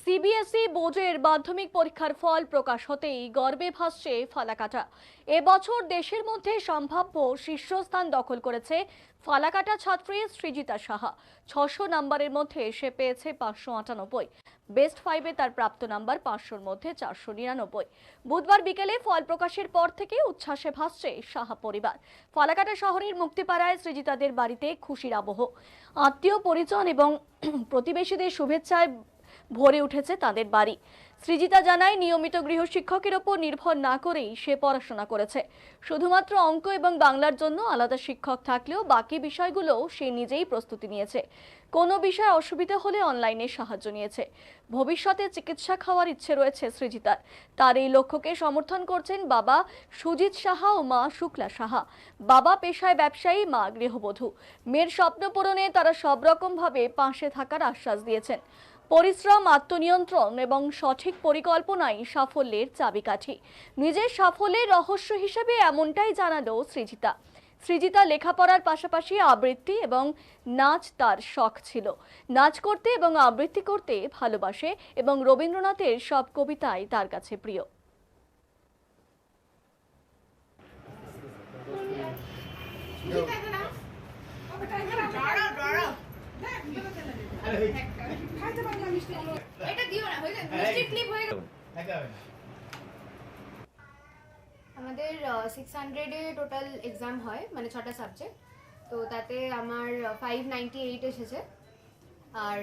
CBSE বোর্ডের মাধ্যমিক পরীক্ষার ফল প্রকাশ হতেই গর্বে ভাসছে ফালাকাটা। এবছর দেশের মধ্যে সম্ভাব্য শীর্ষস্থান দখল করেছে ফালাকাটা ছাত্রী সৃজিতা সাহা। 600 নম্বরের মধ্যে সে পেয়েছে 598। বেস্ট 5-এ তার প্রাপ্ত নাম্বার 500-র মধ্যে 499। বুধবার বিকেলে ফল প্রকাশের পর থেকে উচ্ছ্বাসে ভাসছে সাহা পরিবার। ফালাকাটা শহরের মুক্তিপাড়ায় সৃজিতাদের বাড়িতে খুশির আবহ। আত্মীয় পরিজন এবং প্রতিবেশীদের শুভেচ্ছায় ভরে উঠেছে তাদের বাড়ি। সৃজিতা জানায়, নিয়মিত গৃহশিক্ষকের ওপর নির্ভর না করেই সে পড়াশোনা করেছে। শুধুমাত্র অঙ্ক এবং বাংলার জন্য আলাদা শিক্ষক থাকলেও বাকি বিষয়গুলো সে নিজেই প্রস্তুতি নিয়েছে। কোনো বিষয় অসুবিধা হলে অনলাইনে সাহায্য নিয়েছে। ভবিষ্যতে চিকিৎসা খাওয়ার ইচ্ছে রয়েছে সৃজিতার। তার এই লক্ষ্যকে সমর্থন করছেন বাবা সুজিত সাহা ও মা শুক্লা সাহা। বাবা পেশায় ব্যবসায়ী, মা গৃহবধূ। মেয়ের স্বপ্ন পূরণে তারা সব রকমভাবে পাশে থাকার আশ্বাস দিয়েছেন। পরিশ্রম, আত্মনিয়ন্ত্রণ এবং সঠিক পরিকল্পনাই সাফল্যের চাবিকাঠি। নিজের সাফল্যের রহস্য হিসেবে এমনটাই জানালো সৃজিতা। সৃজিতা লেখাপড়ার পাশাপাশি আবৃত্তি এবং নাচ তার শখ ছিল। নাচ করতে এবং আবৃত্তি করতে ভালোবাসে এবং রবীন্দ্রনাথের সব কবিতাই তার কাছে প্রিয়। আমাদের 600-এ টোটাল এক্সাম হয়, মানে 6টা সাবজেক্ট। তো তাতে আমার 598 এসেছে। আর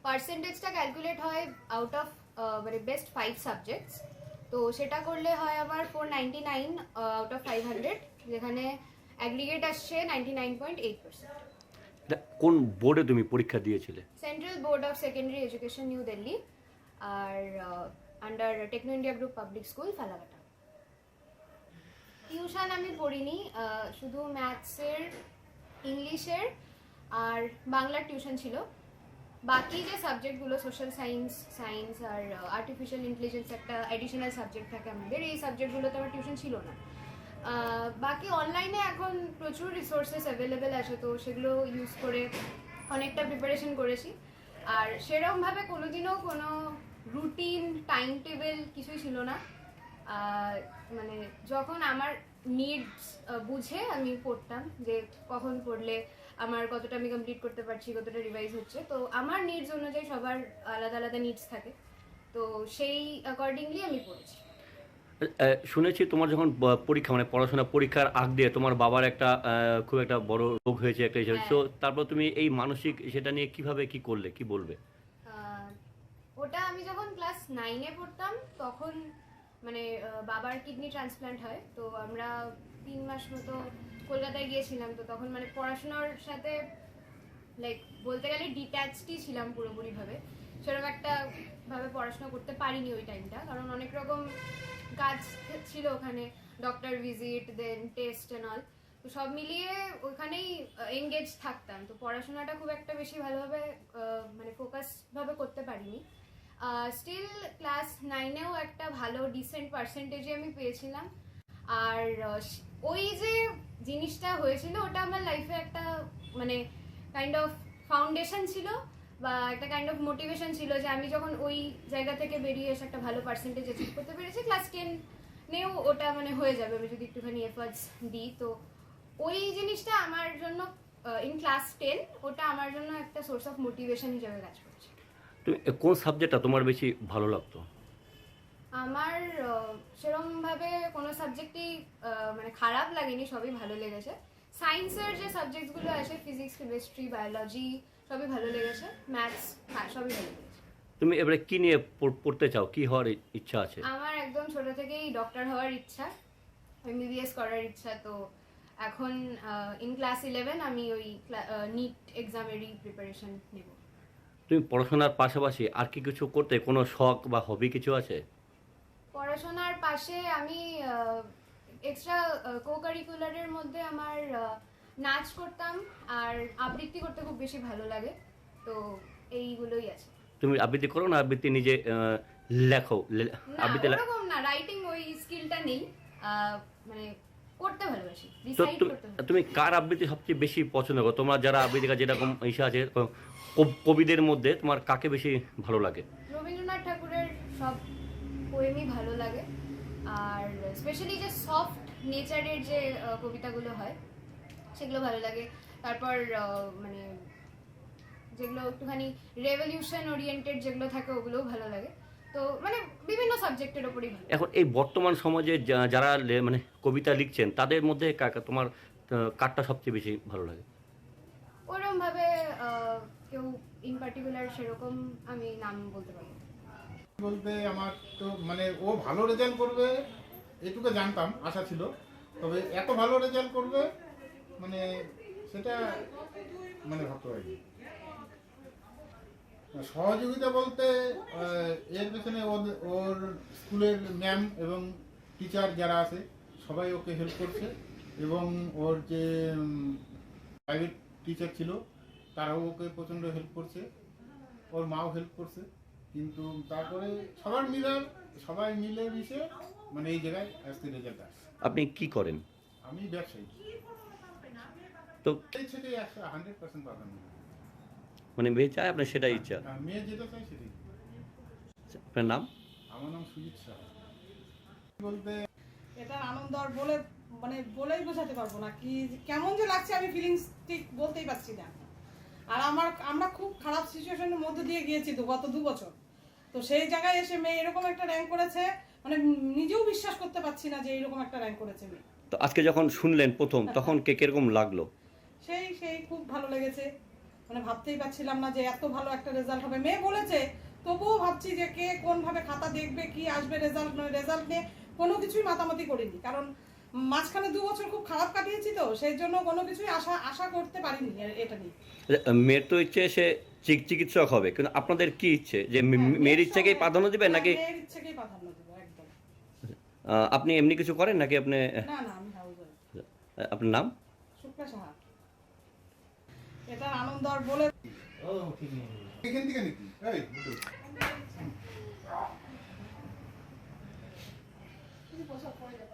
পার্সেন্টেজটা ক্যালকুলেট হয় আউট অফ মানে বেস্ট 5 সাবজেক্টস। তো সেটা করলে হয় আমার 499 আউট অফ 500, যেখানে অ্যাগ্রিগেট আসছে 99.8%। কোন বোর্ডে তুমি পরীক্ষা দিয়েছিলে? Central board of secondary education, new Delhi, আর under techno India group public school, Falakata. Tuition আমি পড়িনি, শুধু ম্যাথসের, ইংলিশের আর বাংলার টিউশন ছিল। বাকি যে সাবজেক্টগুলো, সোশ্যাল সায়েন্স আর আর্টিফিশিয়াল ইন্টেলিজেন্স একটা অ্যাডিশনাল সাবজেক্ট থাকে আমাদের, এই সাবজেক্টগুলোতে আমার টিউশন ছিল না। বাকি অনলাইনে এখন প্রচুর রিসোর্সেস অ্যাভেলেবেল আছে, তো সেগুলো ইউজ করে অনেকটা প্রিপারেশন করেছি। আর সেরকমভাবে কোনোদিনও কোনো রুটিন টাইম টেবিল কিছুই ছিল না। মানে যখন আমার নিডস বুঝে আমি পড়তাম, যে কখন পড়লে আমার কতটা আমি কমপ্লিট করতে পারছি, কতটা রিভাইজ হচ্ছে। তো আমার নিডস অনুযায়ী সবার আলাদা আলাদা নিডস থাকে, তো সেই অ্যাকর্ডিংলি আমি পড়েছি। শুনেছি তোমার যখন পরীক্ষা মানে পড়াশোনা পরীক্ষার আগ দিয়ে তোমার বাবার একটা খুব একটা বড় রোগ হয়েছে একটা হিসাবে, তো তারপর তুমি এই মানসিক সেটা নিয়ে কিভাবে কি করলে, কি বলবে? ওটা আমি যখন ক্লাস 9-এ পড়তাম তখন মানে বাবার কিডনি ট্রান্সপ্ল্যান্ট হয়। তো আমরা 3 মাস মতো কলকাতায় গিয়েছিলাম। তো তখন মানে পড়াশোনার সাথে লাইক বলতে গেলে ডিট্যাচডই ছিলাম পুরোপুরিভাবে। সেরকম একটা ভাবে পড়াশোনা করতে পারিনি ওই টাইমটা, কারণ অনেক রকম কাজ ছিল ওখানে, doctor visit, then test and all. তো সব মিলিয়ে ওখানেই এনগেজ থাকতাম। তো পড়াশোনাটা খুব একটা বেশি ভালোভাবে মানে ফোকাসভাবে করতে পারিনি। স্টিল ক্লাস 9-এও একটা ভালো ডিসেন্ট পার্সেন্টেজে আমি পেয়েছিলাম। আর ওই যে জিনিসটা হয়েছিল ওটা আমার লাইফে একটা মানে কাইন্ড অফ ফাউন্ডেশন ছিল, বা একটা কাইন্ড অফ মোটিভেশন ছিল, যে আমি যখন ওই জায়গা থেকে বেরিয়ে এসে একটা ভালো পার্সেন্টেজ অ্যাচিভ করতে পেরেছি, ক্লাস 10-এও ওটা মানে হয়ে যাবে আমি যদি একটুখানি এফার্টস দিই। তো ওই জিনিসটা আমার জন্য ইন ক্লাস 10 ওটা আমার জন্য একটা সোর্স অফ মোটিভেশন হিসেবে কাজ করেছে। তুমি কোন সাবজেক্টটা তোমার বেশি ভালো লাগতো? আমার সেরকমভাবে কোনো সাবজেক্টই মানে খারাপ লাগেনি, সবই ভালো লেগেছে। সায়েন্সের যে সাবজেক্টসগুলো আছে, ফিজিক্স, কেমিস্ট্রি, বায়োলজি, সবই ভালো লেগেছে। ম্যাথস, হ্যাঁ, সবই ভালো লেগেছে। তুমি এবারে কি নিয়ে পড়তে চাও, কি হওয়ার ইচ্ছা আছে? আমার একদম ছোট থেকেই ডক্টর হওয়ার ইচ্ছা, এমবিবিএস করার ইচ্ছা। তো এখন ইন ক্লাস 11 আমি ওই নিট এক্সামেরই প্রিপারেশন নেব। তুমি পড়াশোনার পাশাপাশি আর কি কিছু করতে, কোনো শখ বা হবি কিছু আছে? পড়াশোনার পাশে আমি এক্সট্রা কো-কারিকুলারের মধ্যে আমার নাচ করতাম আর আবৃত্তি করতে খুব বেশি ভালো লাগে। তো এইগুলোই আছে। তুমি আবৃত্তি করো না, আবৃত্তি নিজে লেখো? আবৃত্তি ওরকম না, রাইটিং ওই স্কিলটা নেই, মানে করতে ভালোবাসি, তো রিসাইট করতে ভালোবাসি। তুমি কার আবৃত্তি সবচেয়ে বেশি পছন্দ করো? তোমরা যারা আবৃত্তিকার যেরকম ইচ্ছা আছে, কবিদের মধ্যে তোমার কাকে বেশি ভালো লাগে? রবীন্দ্রনাথ ঠাকুরের সব পোয়েমই ভালো লাগে, আর স্পেশালি যে সফট নেচারের যে কবিতাগুলো হয় সেগুলো ভালো লাগে। তারপর মানে যেগুলো একটুখানি রেভলিউশন ওরিয়েন্টেড যেগুলো থাকে ওগুলোও ভালো লাগে। তো মানে বিভিন্ন সাবজেক্টের ওপরই ভালো। এখন এই বর্তমান সমাজে যারা মানে কবিতা লিখছেন তাদের মধ্যে তোমার কারটা সবচেয়ে বেশি ভালো লাগে? ওরকম ভাবে কেউ ইন পার্টিকুলার সেরকম আমি নাম বলতে পারবো না। বলতে আমার তো মানে ও ভালো রেজাল্ট করবে এটুকু জানতাম, আশা ছিল, তবে এত ভালো রেজাল্ট করবে মানে সেটা মানে ভাবতে পারিনি। সহযোগিতা বলতে এর পেছনে ওর স্কুলের ম্যাম এবং টিচার যারা আছে সবাই ওকে হেল্প করছে, এবং ওর যে প্রাইভেট টিচার ছিল তারাও ওকে প্রচণ্ড হেল্প করছে, ওর মাও হেল্প করছে। কিন্তু তারপরে সবাই মিলে মিশে মানে এই জায়গায় আজকে রেজাল্ট আসে। আপনি কি করেন? আমি ব্যবসায়ী, তো এই থেকে 100% প্রাধান্য দিই। মানে মেয়ে চায় আপনার সেটাই ইচ্ছা? আর মেয়ে যেটা চাই সেটাই। আপনার নাম? আমার নাম সুজিত সাহা। বলতে এটা আনন্দ আর বলেই বোঝাতে পারবো না, কি কেমন যে লাগছে আমি ফিলিংস ঠিক বলতেই পারছি না। আর আমরা খুব খারাপ সিচুয়েশনের মধ্যে দিয়ে গিয়েছি তো গত 2 বছর, তো সেই জায়গায় এসে মেয়ে এরকম একটা র্যাঙ্ক করেছে, মানে নিজেও বিশ্বাস করতে পারছি না যে এরকম একটা র্যাঙ্ক করেছে মেয়ে। তো আজকে যখন শুনলেন প্রথম তখন কিরকম লাগলো? সেই খুব ভালো লেগেছে, মানে ভাবতেই পারছিলাম না যে এত ভালো একটা রেজাল্ট হবে। মেয়ে বলেছে, তবুও ভাবছি যে কে কোন ভাবে খাতা দেখবে, কি আসবে রেজাল্ট নিয়ে কোনো কিছুই মাতামাতি করিনি, কারণ মাঝখানে 2 বছর খুব খারাপ কাটিয়েছি, তো সেই জন্য কোনো কিছুই আশা করতে পারিনি এটা নিয়ে। মেয়ের তো ইচ্ছে সে চিকিৎসক হবে, কিন্তু আপনাদের কি ইচ্ছে যে মেয়ের ইচ্ছাকেই প্রাধান্য দিবেন নাকি? মেয়ের ইচ্ছাকেই প্রাধান্য দেবো একদম। আপনি এমনি কিছু করেন নাকি আপনি? না আমি হাউস ওয়াইফ। আপনার নাম? শুক্লা সাহা। এটা আনন্দ আর বলে এখান থেকে নাকি এই কিছু পোশাক পরে যাবে।